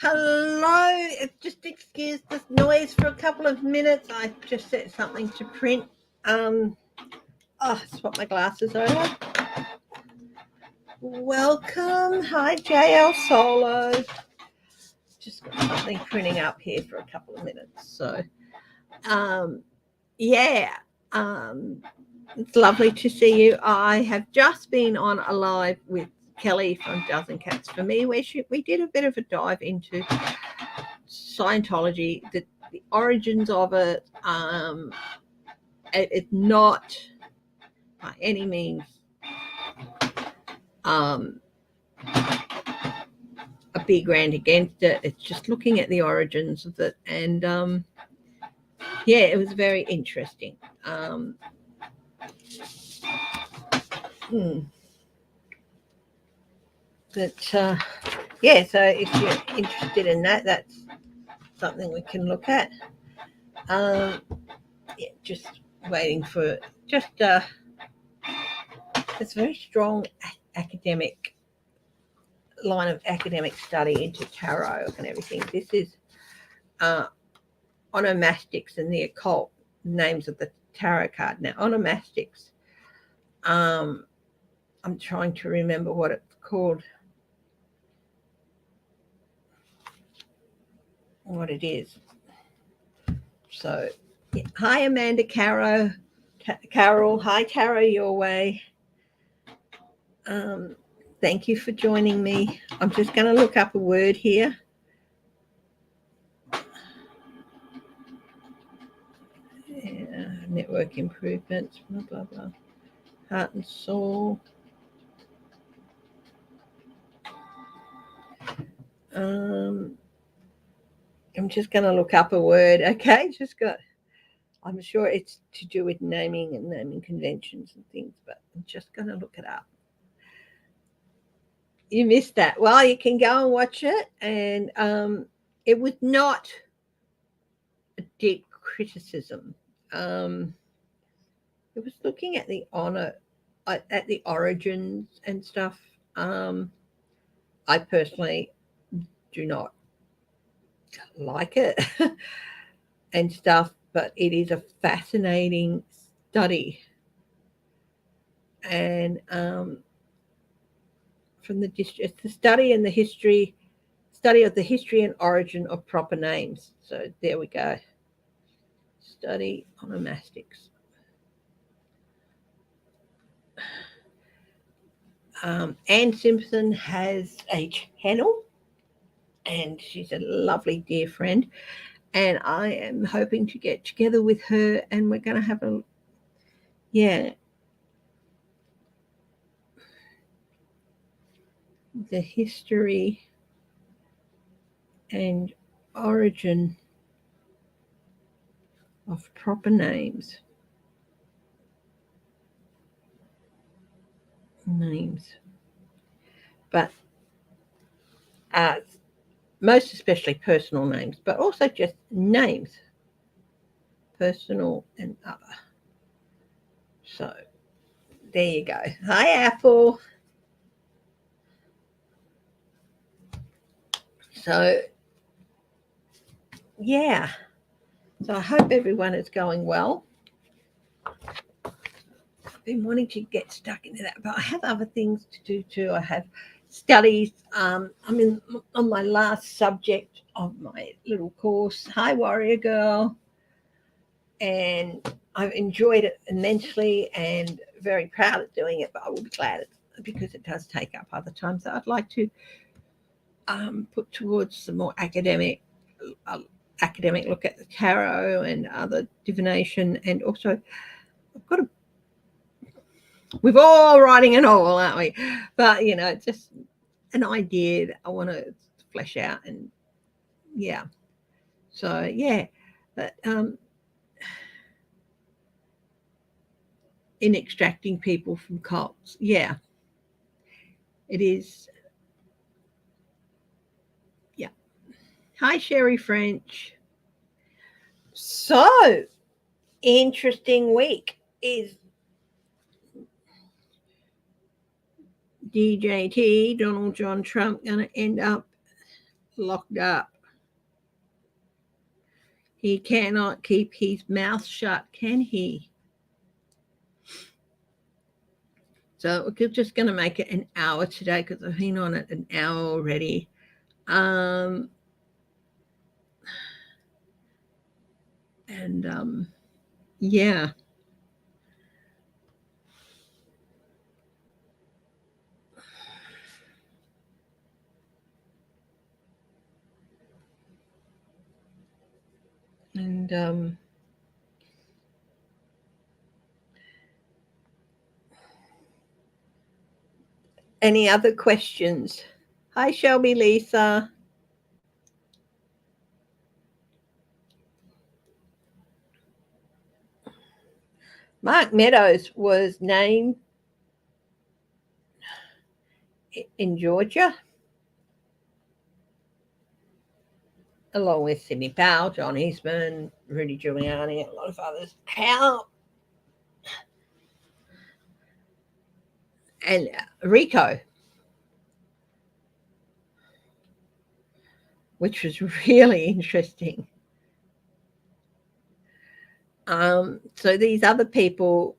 Hello, just excuse the noise for a couple of minutes. I just set something to print. Swap my glasses over. Welcome. Hi, JL Solo. Just got something printing up here for a couple of minutes. So, it's lovely to see you. I have just been on a live with Kelly from Dozen Cats for Me, where we did a bit of a dive into Scientology, the origins of it. It's not by any means a big rant against it. It's just looking at the origins of it, and it was very interesting. So if you're interested in that, that's something we can look at. Just waiting for it's very strong academic line of academic study into tarot and everything. This is onomastics and the occult names of the tarot card. Now, onomastics, I'm trying to remember what it's called, what it is. So, hi, Amanda Carol. Hi, Tara, your way. Thank you for joining me. I'm just going to look up a word here. Network improvements, blah, blah, blah. Heart and soul. I'm just going to look up a word, okay? I'm sure it's to do with naming and naming conventions and things, but I'm just going to look it up. You missed that. Well, you can go and watch it, and it was not a deep criticism. It was looking at the at the origins and stuff. I personally do not like it and stuff, but it is a fascinating study. And it's the study of the history and origin of proper names. So there we go. Study onomastics. Anne Simpson has a channel, and she's a lovely dear friend, and I am hoping to get together with her, and we're going to have the history and origin of proper names. But most especially personal names, but also just names, personal and other. So there you go. Hi, Apple. So so I hope everyone is going well. I've been wanting to get stuck into that, but I have other things to do too. I have studies. I'm on my last subject of my little course. Hi, Warrior Girl. And I've enjoyed it immensely and very proud of doing it, but I will be glad because it does take up other time. So I'd like to put towards some more academic look at the tarot and other divination, and also we're all writing a novel, aren't we? But it's just an idea that I want to flesh out, and but in extracting people from cults, it is. Hi, Sherry French. So, interesting week. Is DJT, Donald John Trump, going to end up locked up. He cannot keep his mouth shut, can he? So we're just going to make it an hour today because I've been on it an hour already. Um, and yeah. And any other questions? Hi, Shelby, Lisa. Mark Meadows was named in Georgia, along with Sidney Powell, John Eastman, Rudy Giuliani, a lot of others. How and Rico, which was really interesting. So these other people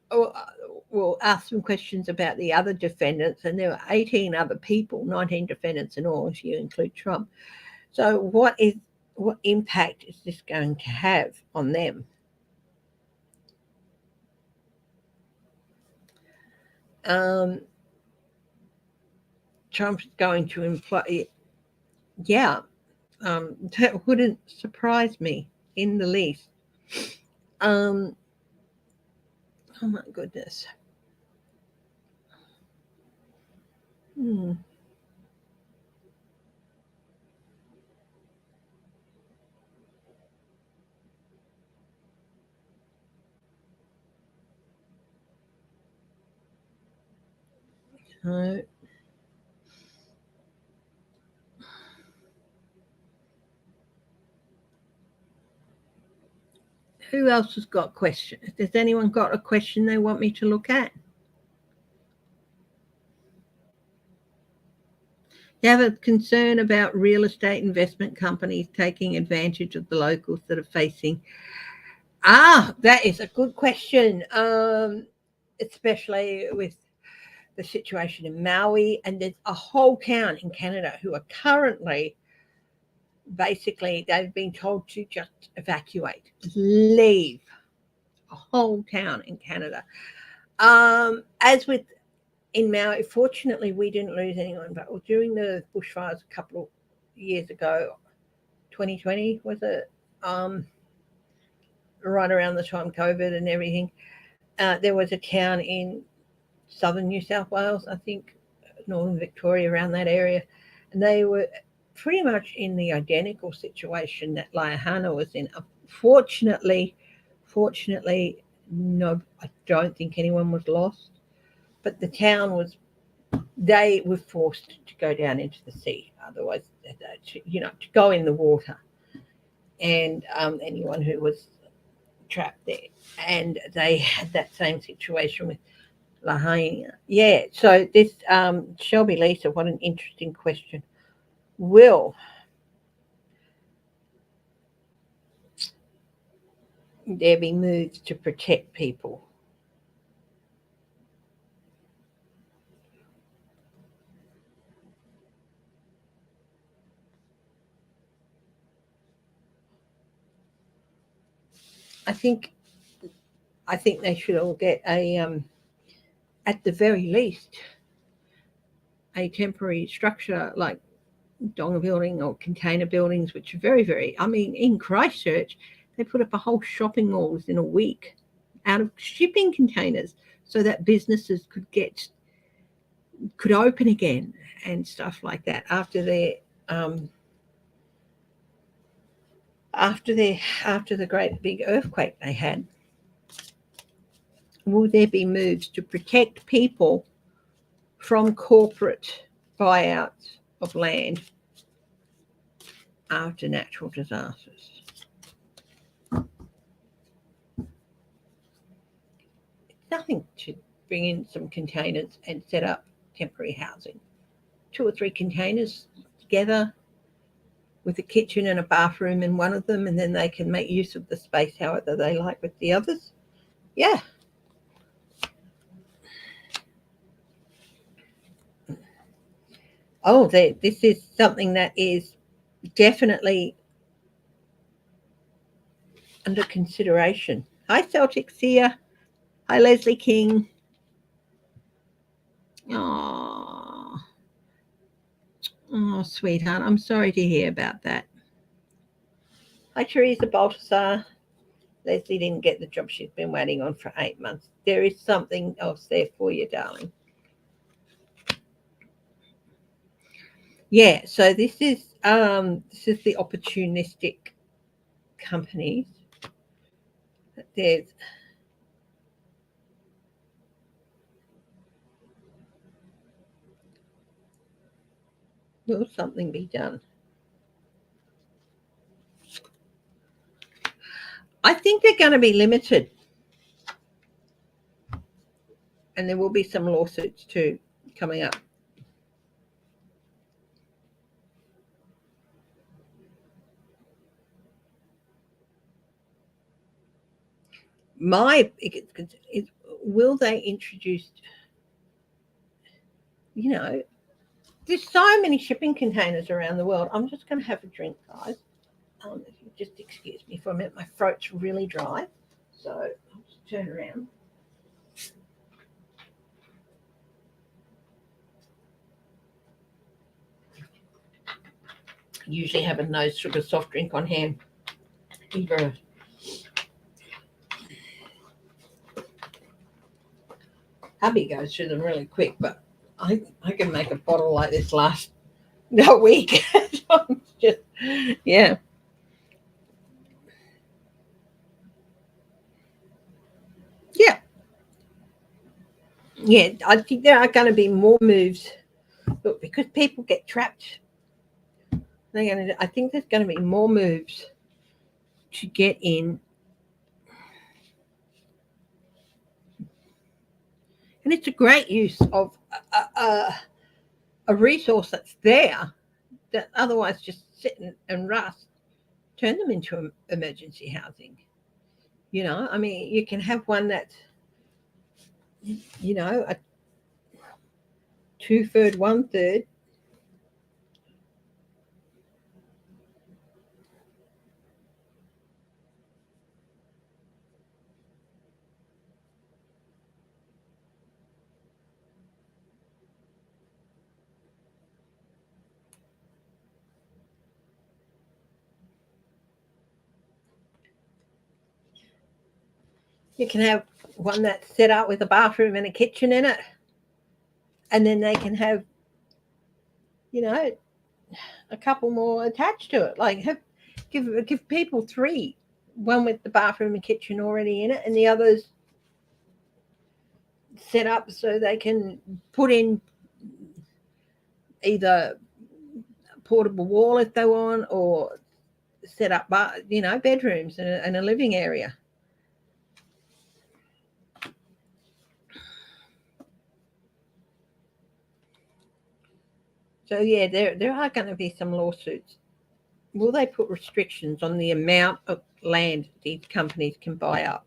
will ask some questions about the other defendants, and there were 18 other people, 19 defendants in all, if you include Trump. So what impact is this going to have on them? Um, Trump's going to employ, yeah, that wouldn't surprise me in the least. Oh my goodness. Hmm. Uh, who else has got questions? Has anyone got a question they want me to look at? You have a concern about real estate investment companies taking advantage of the locals that are facing. That is a good question. Especially with the situation in Maui, and there's a whole town in Canada who are currently basically they've been told to just evacuate, leave a whole town in Canada. As with in Maui, fortunately, we didn't lose anyone, but during the bushfires a couple of years ago, 2020 was it? Right around the time COVID and everything, there was a town in southern New South Wales, I think, northern Victoria, around that area, and they were pretty much in the identical situation that Laihana was in. Fortunately, no, I don't think anyone was lost, but the town was. They were forced to go down into the sea, otherwise, to go in the water, and anyone who was trapped there, and they had that same situation with Lahaina. Yeah. So this Shelby Lisa, what an interesting question. Will there be moves to protect people? I think I think they should all get a at the very least a temporary structure like donga building or container buildings, which are very. I mean, in Christchurch, they put up a whole shopping mall within a week out of shipping containers, so that businesses could open again and stuff like that um, after the great big earthquake they had. Will there be moves to protect people from corporate buyouts of land after natural disasters? Nothing to bring in some containers and set up temporary housing. 2 or 3 containers together with a kitchen and a bathroom in one of them, and then they can make use of the space however they like with the others. Yeah. Oh, this is something that is definitely under consideration. Hi, Celtics here. Hi, Leslie King. Oh, sweetheart, I'm sorry to hear about that. Hi, Teresa Baltasar. Leslie didn't get the job she's been waiting on for 8 months. There is something else there for you, darling. Yeah, so this is the opportunistic companies. There's will something be done? I think they're going to be limited, and there will be some lawsuits too coming up. Will they introduce? You know, there's so many shipping containers around the world. I'm just going to have a drink, guys. If you just excuse me for a minute, my throat's really dry, so I'll just turn around. Usually have a no sugar soft drink on hand. Either hubby goes through them really quick, but I can make a bottle like this last a week. Just yeah. Yeah. Yeah, I think there are going to be more moves, but because people get trapped, I think there's going to be more moves to get in. And it's a great use of a resource that's there that otherwise just sit and rust. Turn them into emergency housing. I mean, you can have one that's, a two-third, one-third. You can have one that's set up with a bathroom and a kitchen in it. And then they can have, a couple more attached to it. Like give people three, one with the bathroom and kitchen already in it, and the others set up so they can put in either a portable wall if they want, or set up, bedrooms and a living area. So yeah, there are going to be some lawsuits. Will they put restrictions on the amount of land these companies can buy up?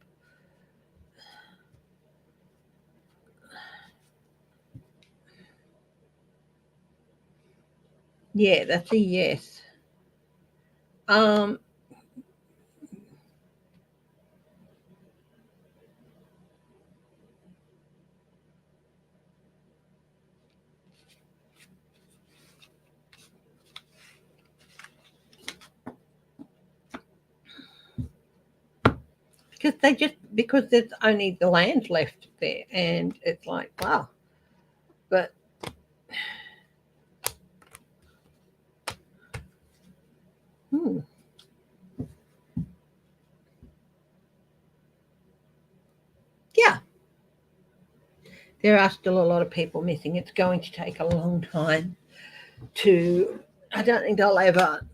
Yeah, that's a yes. Um, because there's only the land left there, and it's like wow, but hmm, yeah, there are still a lot of people missing. It's going to take a long time to. I don't think they'll ever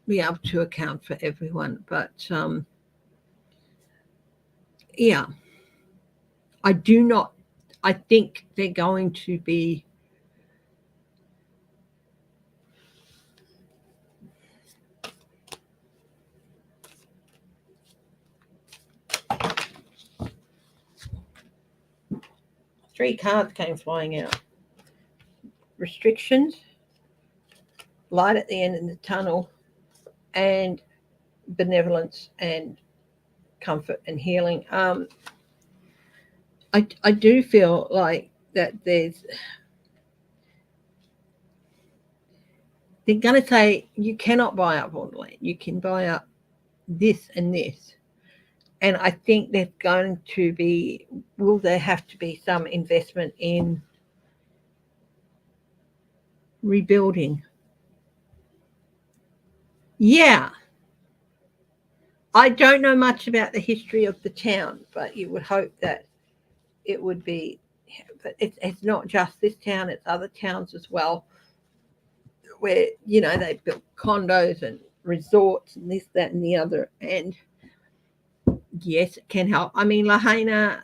be able to account for everyone, but yeah, I do not. I think they're going to be 3 cards came flying out. Restrictions, light at the end of the tunnel, and benevolence and comfort and healing. I do feel like that they're going to say you cannot buy up all the land. You can buy up this and this. And I think there's going to be, will there have to be some investment in rebuilding? Yeah. I don't know much about the history of the town, but you would hope that it would be, but it's not just this town, it's other towns as well, where, you know, they built condos and resorts and this, that, and the other. And yes, it can help. I mean, Lahaina,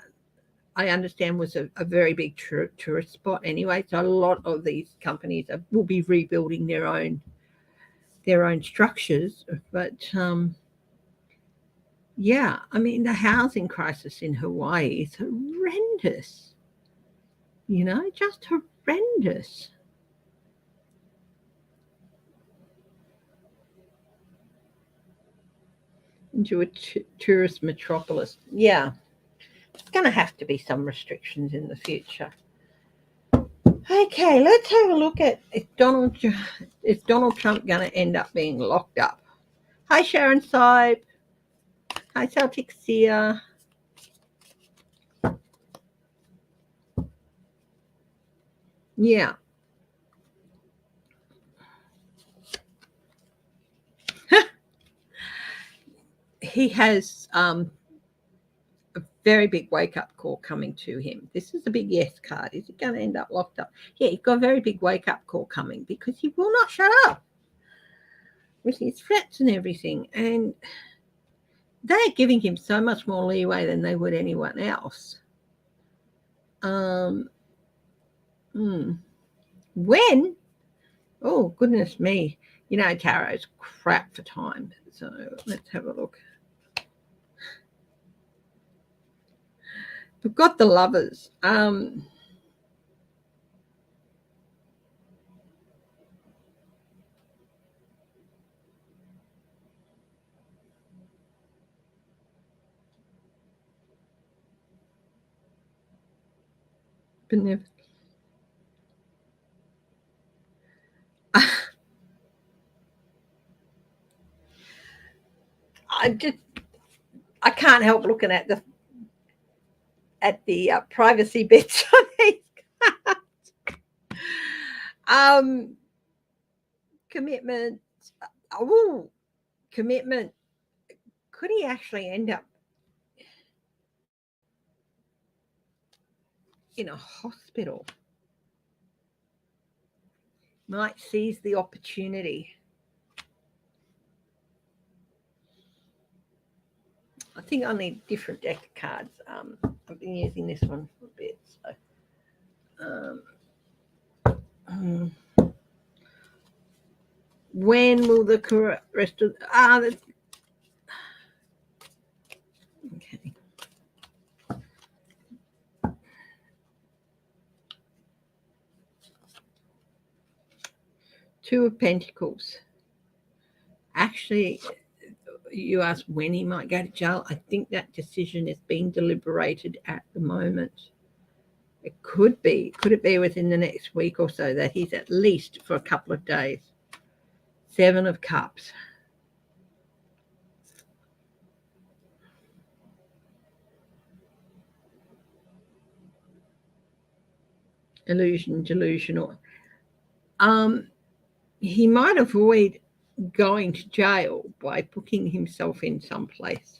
I understand, was a very big tourist spot anyway. So a lot of these companies will be rebuilding their own structures. But yeah, I mean, the housing crisis in Hawaii is horrendous. You know, just horrendous. Into a tourist metropolis. Yeah, there's going to have to be some restrictions in the future. Okay, let's have a look at is Donald Trump going to end up being locked up? Hi, Sharon Sibe. Hi, Celtic Seer. Yeah. He has a very big wake-up call coming to him. This is a big yes card. Is he going to end up locked up? Yeah, he's got a very big wake-up call coming because he will not shut up with his threats and everything. And they're giving him so much more leeway than they would anyone else. When? Oh, goodness me. You know, tarot's crap for time. So let's have a look. We've got the Lovers. I can't help looking at the privacy bits on these cards. Commitment. Oh, commitment. Could he actually end up in a hospital? Might seize the opportunity. I think I need a different deck of cards. I've been using this one for a bit. So, when will the rest of okay. Two of Pentacles. Actually, you asked when he might go to jail. I think that decision is being deliberated at the moment. It could be. Could it be within the next week or so that he's at least for a couple of days? 7 of Cups. Illusion, delusional. He might avoid going to jail by booking himself in someplace.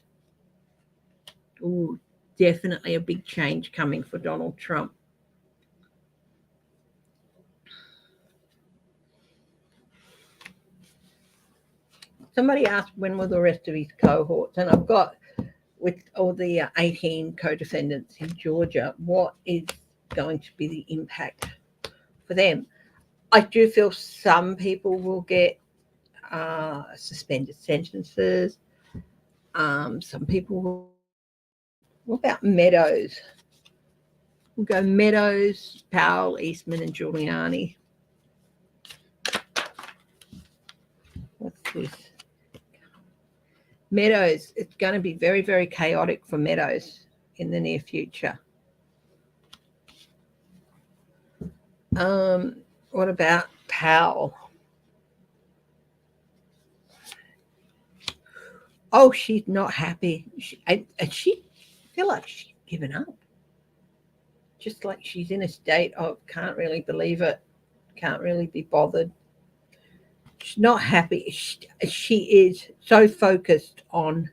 Oh, definitely a big change coming for Donald Trump. Somebody asked when were the rest of his cohorts, and I've got with all the 18 co-defendants in Georgia, what is going to be the impact for them? I do feel some people will get suspended sentences. Some people will. What about Meadows? We'll go Meadows, Powell, Eastman, and Giuliani. What's this? Meadows. It's going to be very, very chaotic for Meadows in the near future. What about Powell? Oh, she's not happy. She feel like she's given up. Just like she's in a state of can't really believe it, can't really be bothered. She's not happy. She is so focused on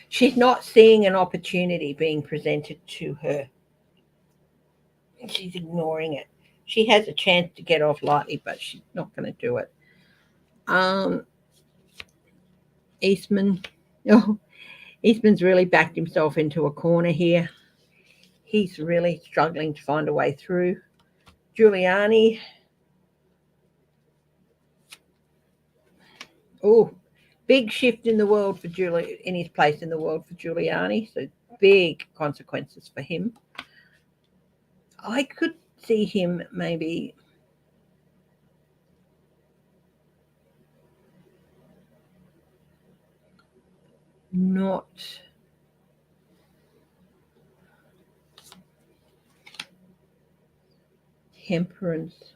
she's not seeing an opportunity being presented to her. She's ignoring it. She has a chance to get off lightly, but she's not going to do it. Eastman. Oh, Eastman's really backed himself into a corner here. He's really struggling to find a way through. Giuliani. Oh, big shift in the world for in his place in the world for Giuliani. So big consequences for him. I could see him maybe not temperance.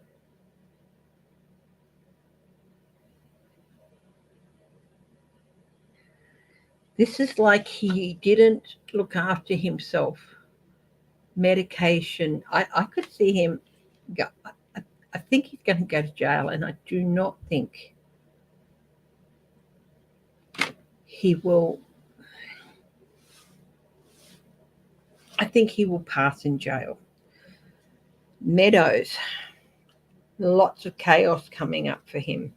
This is like he didn't look after himself. Medication. I could see him go. I think he's going to go to jail, and I do not think he will. I think he will pass in jail. Meadows. Lots of chaos coming up for him.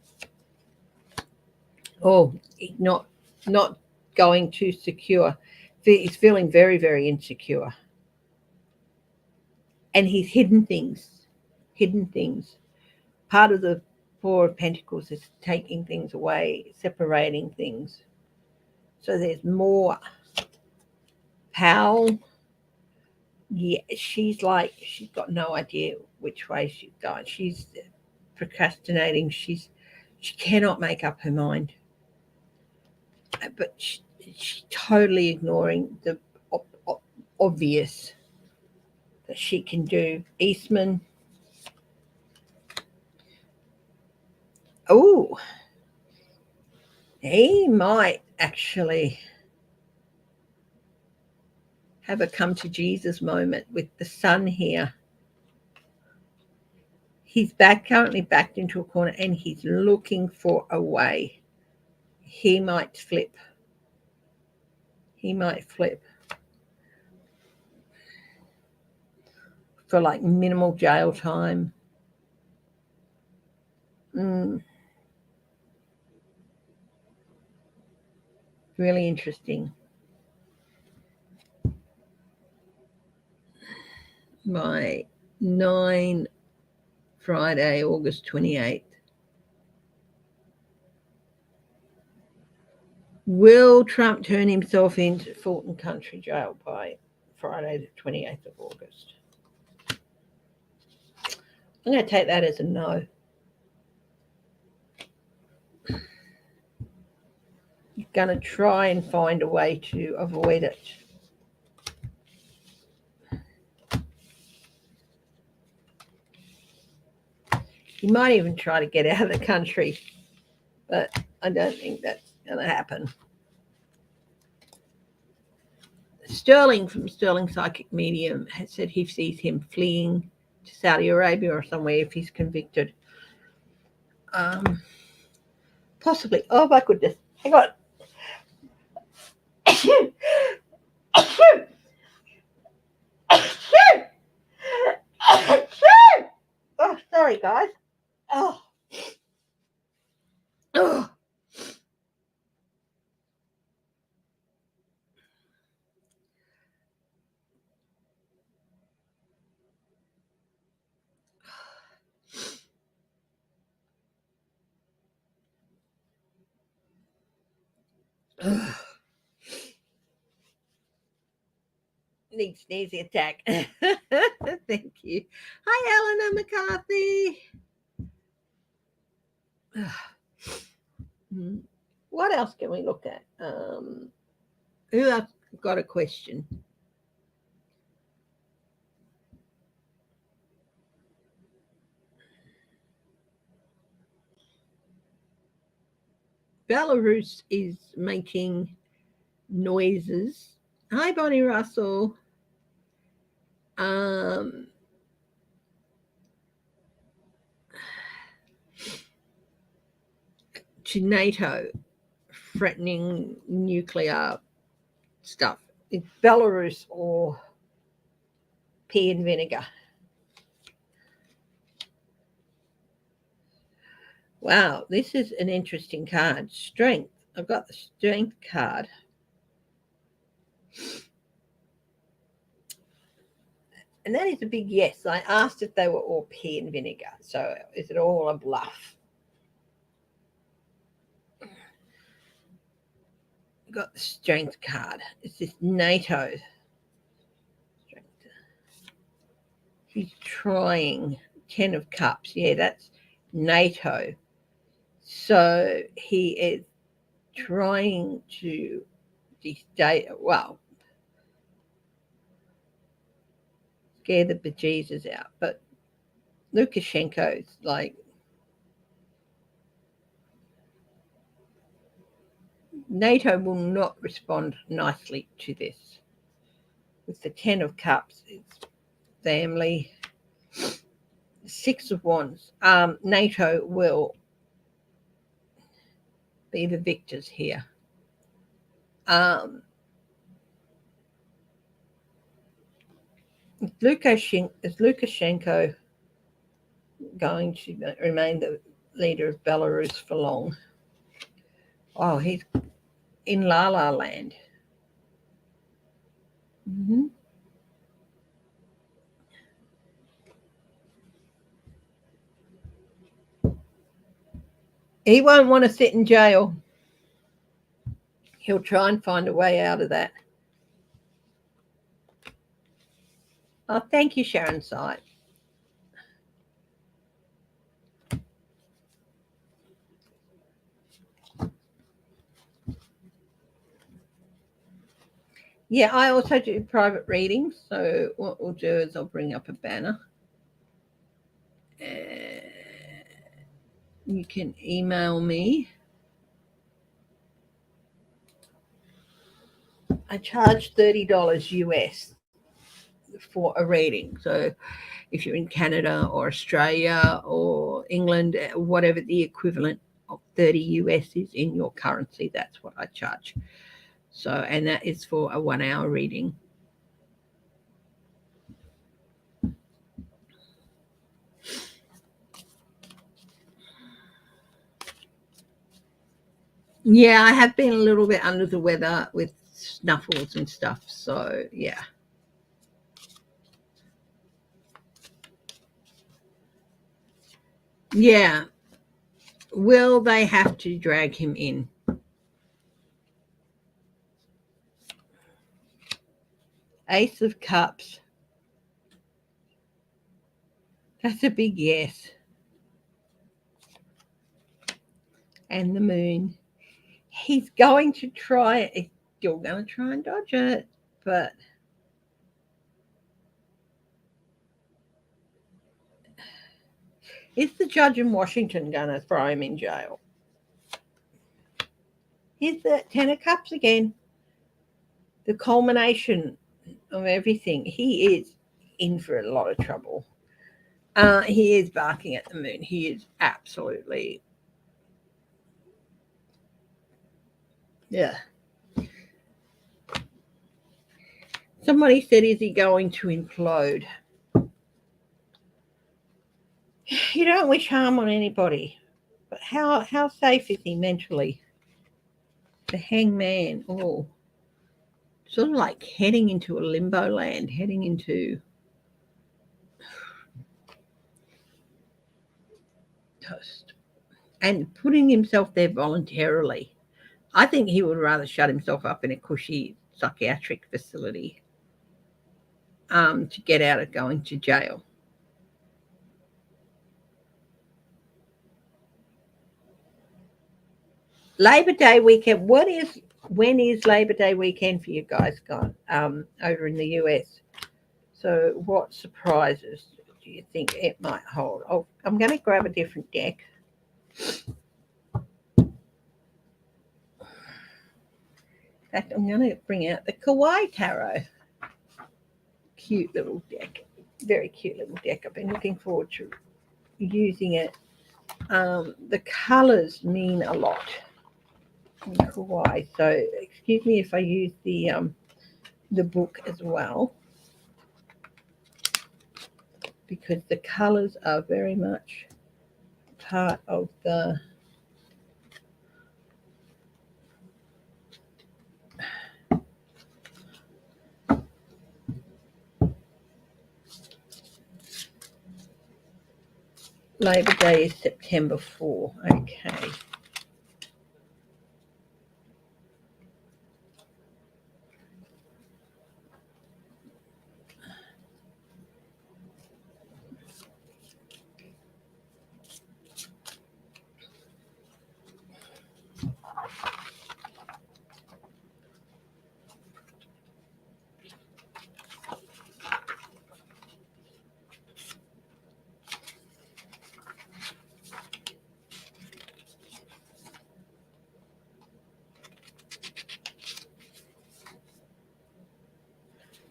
Oh, not going too secure. He's feeling very, very insecure. And he's hidden things. Part of the Four of Pentacles is taking things away, separating things. So there's more. Powell, yeah, she's got no idea which way she's going. She's procrastinating. She cannot make up her mind. But she's totally ignoring the obvious that she can do. Eastman. Oh, he might actually have a come to Jesus moment with the Sun here. He's currently backed into a corner and he's looking for a way. He might flip. For like minimal jail time. Really interesting. My 9 Friday, August 28th. Will Trump turn himself into Fulton Country Jail by Friday the 28th of August? I'm going to take that as a no. You're going to try and find a way to avoid it. You might even try to get out of the country, but I don't think that's going to happen. Sterling from Sterling Psychic Medium has said he sees him fleeing to Saudi Arabia or somewhere if he's convicted. Possibly. Oh my goodness. Hang on. Oh, sorry, guys. Oh. Need sneezy attack. Thank you. Hi, Eleanor McCarthy. What else can we look at? Who else got a question? Belarus is making noises. Hi, Bonnie Russell. Um, to NATO, threatening nuclear stuff. It's Belarus or pea and vinegar. Wow, this is an interesting card. Strength. I've got the strength card. And that is a big yes. I asked if they were all pea and vinegar. So is it all a bluff? I've got the strength card. It's this NATO. Strength. He's trying. 10 of Cups. Yeah, that's NATO. So he is trying to well, scare the bejesus out. But Lukashenko's like, NATO will not respond nicely to this. With the 10 of Cups, it's family. 6 of Wands. NATO will be the victors here. Is Lukashenko going to remain the leader of Belarus for long? Oh, he's in La La Land. Mm-hmm. He won't want to sit in jail. He'll try and find a way out of that. Oh, thank you, Sharon Sight. Yeah, I also do private readings. So what we'll do is I'll bring up a banner. You can email me. I charge $30 US for a reading. So if you're in Canada or Australia or England, whatever the equivalent of 30 US is in your currency, that's what I charge. So, and that is for a 1 hour reading. Yeah, I have been a little bit under the weather with snuffles and stuff. So, yeah. Yeah. Will they have to drag him in? Ace of Cups. That's a big yes. And the Moon. He's going to try it. He's still going to try and dodge it. But is the judge in Washington going to throw him in jail? Here's the 10 of Cups again. The culmination of everything. He is in for a lot of trouble. He is barking at the moon. He is absolutely, yeah. Somebody said, is he going to implode? You don't wish harm on anybody, but how safe is he mentally? The Hangman, oh, sort of like heading into a limbo land, heading into toast, and putting himself there voluntarily. I think he would rather shut himself up in a cushy psychiatric facility. to get out of going to jail. Labor Day weekend. When is Labor Day weekend for you guys gone over in the US? So what surprises do you think it might hold? Oh, I'm going to grab a different deck. In fact, I'm going to bring out the Kawaii Tarot. Cute little deck. Very cute little deck. I've been looking forward to using it. The colours mean a lot in Kawaii. So excuse me if I use the book as well, because the colours are very much part of the Labor Day is September 4. Okay.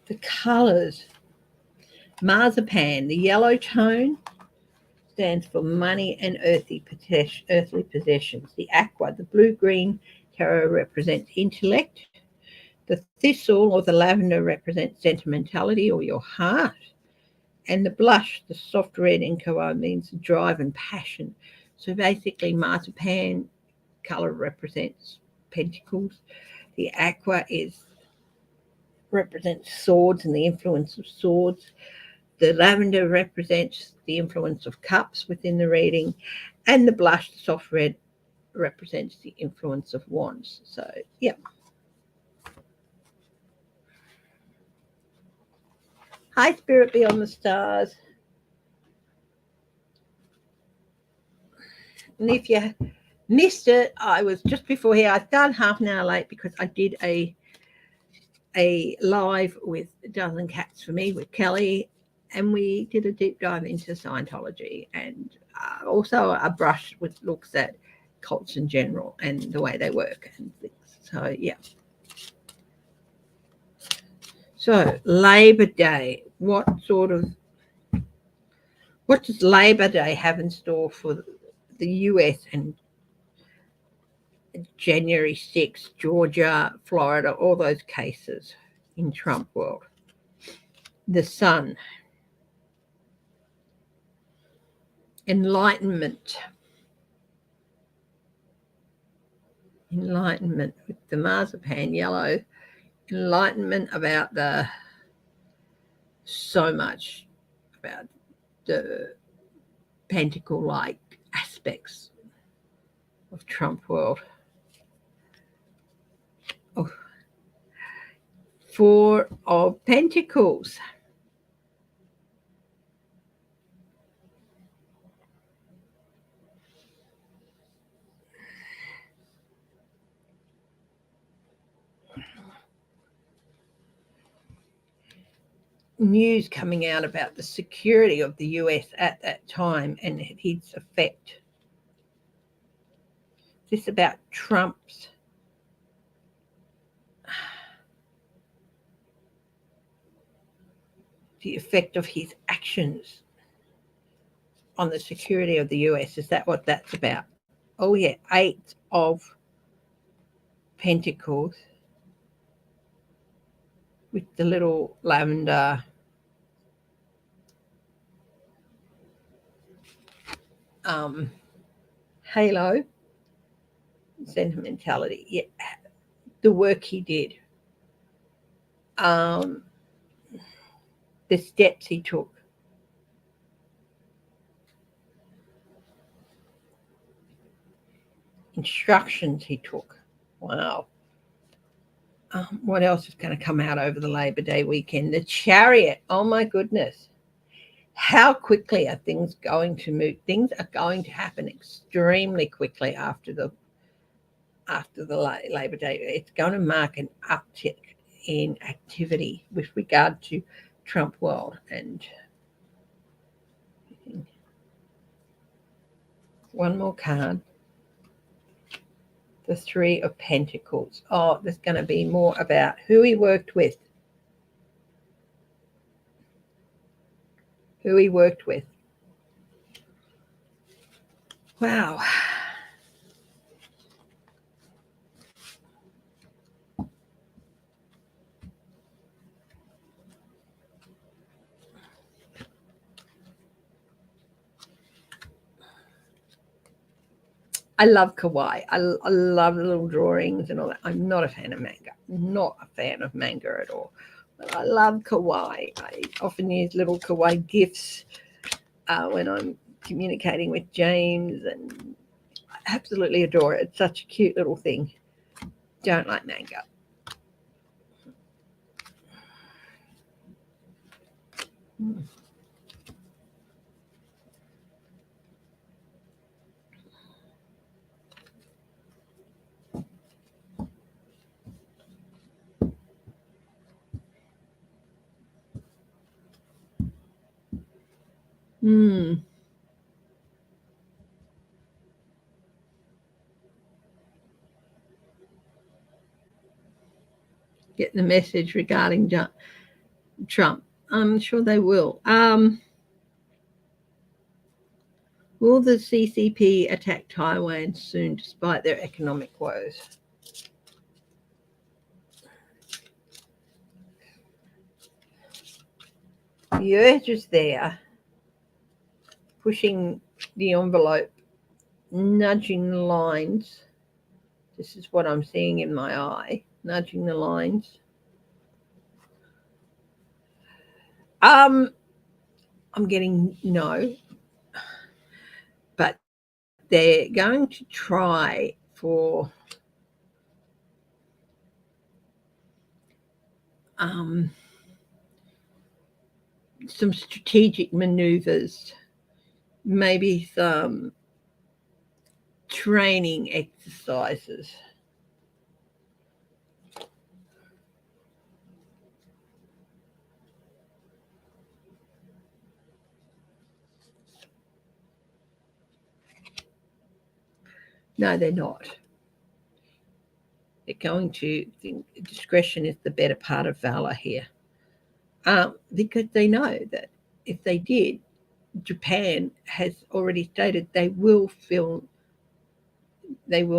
The colours. Marzipan, the yellow tone stands for money and earthly possessions. The aqua, the blue-green tarot represents intellect. The thistle or the lavender represents sentimentality or your heart. And the blush, the soft red in Kawa, means drive and passion. So basically, marzipan colour represents pentacles. The aqua represents swords and the influence of swords. The lavender represents the influence of cups within the reading, and the blush, the soft red, represents the influence of wands. So, yeah. Hi, Spirit Beyond the Stars. And if you missed it, I was just before here. I started half an hour late because I did a live with Dozen Cats for Me with Kelly, and we did a deep dive into Scientology and also a brush with looks at cults in general and the way they work and things. So, yeah. So, Labor Day. What does Labor Day have in store for the US and January 6th, Georgia, Florida, all those cases in Trump world? The Sun. Enlightenment with the marzipan yellow. Enlightenment about so much about the pentacle-like aspects of Trump world. Oh. Four of Pentacles. News coming out about the security of the US at that time and its effect. This about Trump's the effect of his actions on the security of the US. Is that what that's about? Oh yeah, 8 of Pentacles with the little lavender halo, sentimentality. Yeah, the work he did, the steps he took, instructions he took. Wow. What else is going to come out over the Labor Day weekend? The Chariot. Oh my goodness. How quickly are things going to move? Things are going to happen extremely quickly after the Labor Day. It's going to mark an uptick in activity with regard to Trump world. And one more card. The Three of Pentacles. Oh, there's going to be more about who he worked with. Who he worked with. Wow. I love kawaii. I love the little drawings and all that. I'm not a fan of manga. Not a fan of manga at all. But I love kawaii. I often use little kawaii gifs when I'm communicating with James, and I absolutely adore it. It's such a cute little thing. Don't like manga. Mm. Get the message regarding Trump. I'm sure they will. Will the CCP attack Taiwan soon despite their economic woes? The urge is there, pushing the envelope, nudging the lines. This is what I'm seeing in my eye, nudging the lines. I'm getting no, but they're going to try for some strategic maneuvers, maybe some training exercises. No, they're not. They're going to think discretion is the better part of valor here, because they know that if they did, Japan has already stated they will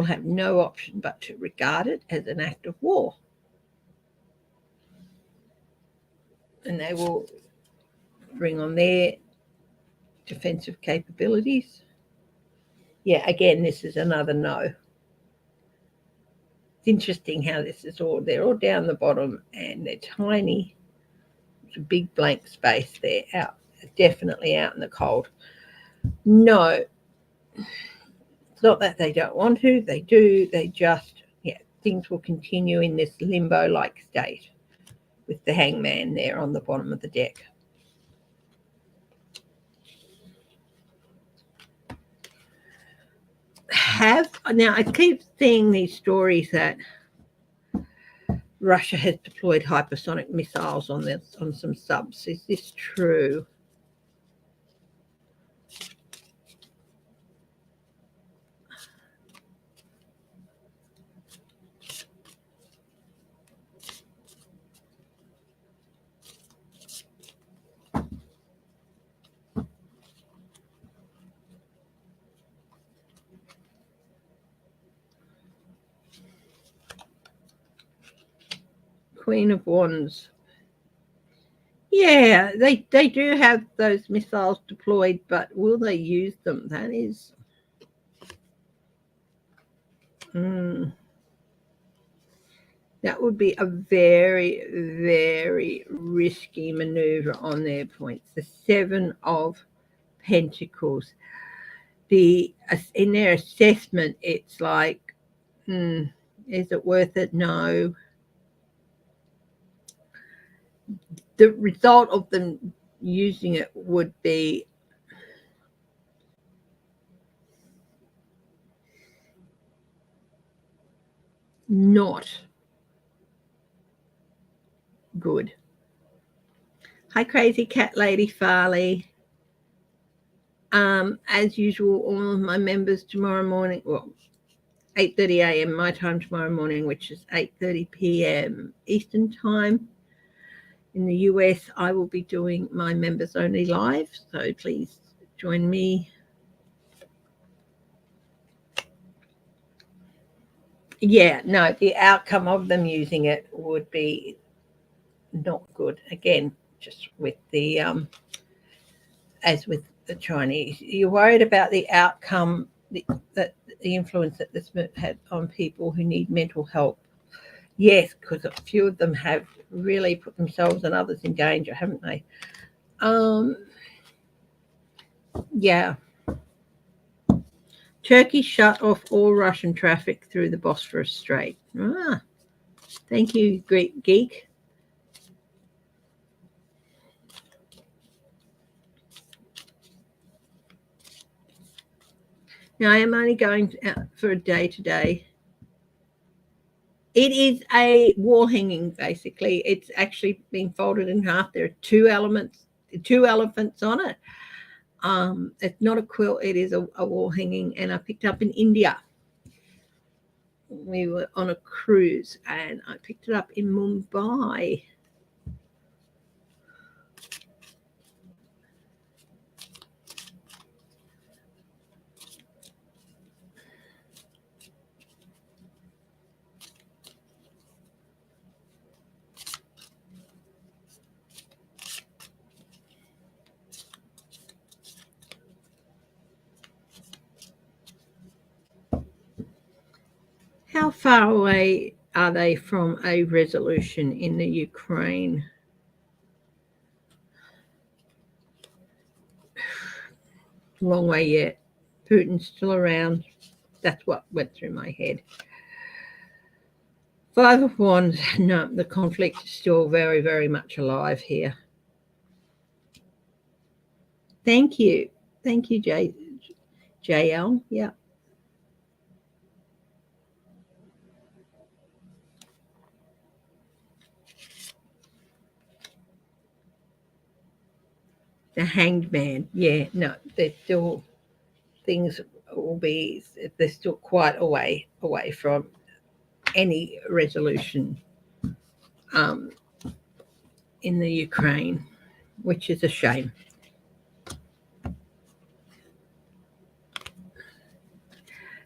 have no option but to regard it as an act of war, and they will bring on their defensive capabilities. Yeah, again, this is another no. It's interesting how this is they're all down the bottom and they're tiny. It's a big blank space there, definitely out in the cold. No, it's not that they don't want to, they do, they just, things will continue in this limbo-like state with the hangman there on the bottom of the deck. Now I keep seeing these stories that Russia has deployed hypersonic missiles on some subs. Is this true? Queen of Wands. Yeah, they do have those missiles deployed, but will they use them? That is. That would be a very, very risky maneuver on their points. The Seven of Pentacles. In their assessment, it's like, is it worth it? No. the result of them using it would be not good. Hi, Crazy Cat Lady Farley. As usual, all of my members tomorrow morning, well, 8:30 a.m. my time tomorrow morning, which is 8:30 p.m. Eastern time. In the US, I will be doing my members only live, so please join me. Yeah, no, the outcome of them using it would be not good. Again, just with the as with the Chinese, you're worried about the outcome, that the influence that this had on people who need mental help. Yes, because a few of them have really put themselves and others in danger, haven't they? Yeah. Turkey shut off all Russian traffic through the Bosphorus Strait. Thank you, Greek Geek. Now, I am only going out for a day today. It is a wall hanging, basically. It's actually been folded in half. There are two elephants on it. It's not a quilt, it is a wall hanging, and I picked up in India. We were on a cruise, and I picked it up in Mumbai. How far away are they from a resolution in the Ukraine? Long way yet. Putin's still around. That's what went through my head. Five of Wands. No, the conflict is still very, very much alive here. Thank you. Thank you, JL. Yeah. The Hanged Man. Yeah, no, there's still things will be, they're still quite away from any resolution in the Ukraine, which is a shame.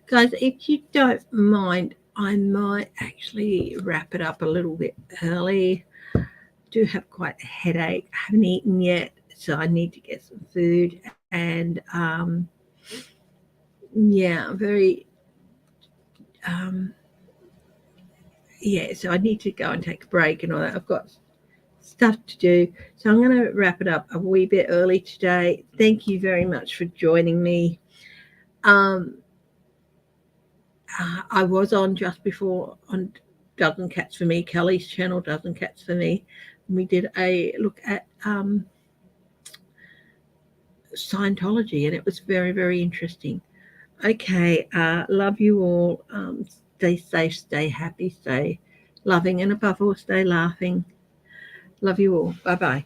Guys, if you don't mind, I might actually wrap it up a little bit early. I do have quite a headache. I haven't eaten yet, so I need to get some food. And yeah, very yeah, so I need to go and take a break and all that. I've got stuff to do. So I'm going to wrap it up a wee bit early today. Thank you very much for joining me. I was on just before on Dozen Cats for Me, Kelly's channel, Dozen Cats for Me. And we did a look at Scientology, and it was very, very interesting. Okay, love you all. Stay safe, stay happy, stay loving, and above all, stay laughing. Love you all. Bye-bye.